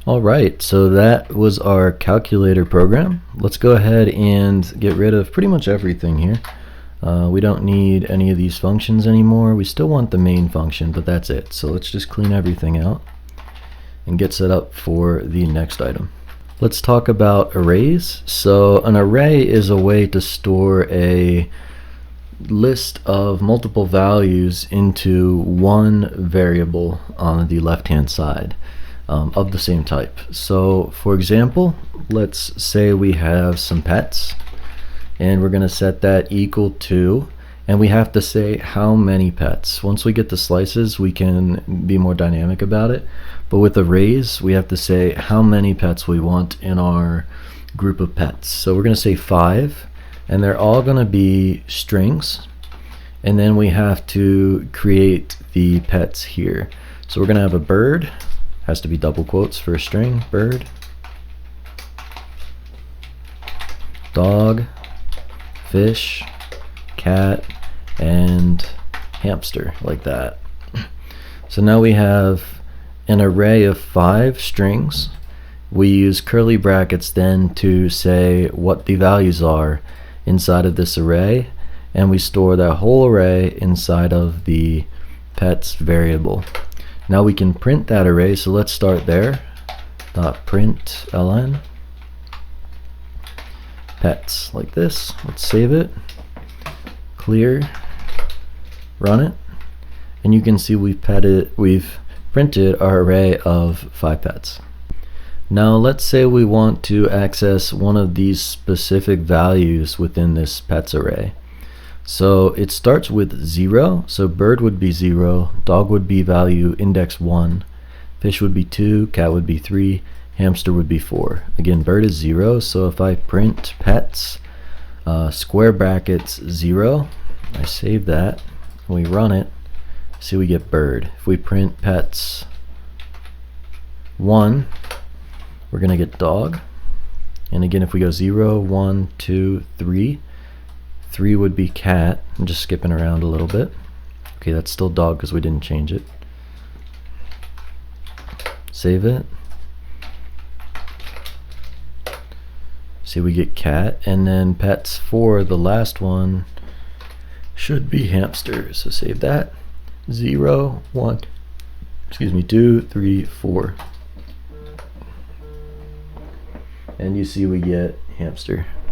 All right, so that was our calculator program. Let's go ahead and get rid of pretty much everything here. We don't need any of these functions anymore. We still want the main function, but that's it. So let's just clean everything out and get set up for the next item. Let's talk about arrays. So an array is a way to store a list of multiple values into one variable on the left-hand side of the same type. So for example, let's say we have some pets, and we're going to set that equal to, and we have to say how many pets. Once we get the slices, we can be more dynamic about it. But with arrays, we have to say how many pets we want in our group of pets. So we're going to say 5, and they're all going to be strings. And then we have to create the pets here. So we're going to have a bird, has to be double quotes for a string, bird, dog, fish, cat, and hamster, like that. So now we have an array of 5 strings. We use curly brackets then to say what the values are inside of this array, and we store that whole array inside of the pets variable. Now we can print that array, so let's start there. .println pets, like this. Let's save it, clear, run it, and you can see we've printed our array of 5 pets. Now let's say we want to access one of these specific values within this pets array. So it starts with 0, so bird would be 0, dog would be value index 1, fish would be 2, cat would be 3, hamster would be 4. Again, bird is 0, so if I print pets, square brackets 0, I save that, and we run it, see we get bird. If we print pets 1, we're going to get dog. And again, if we go 0, 1, 2, 3, 3 would be cat. I'm just skipping around a little bit. Okay, that's still dog because we didn't change it. Save it. See, we get cat, and then pets 4, the last one, should be hamster. So save that. 0, 1, 2, 3, 4. And you see we get hamster.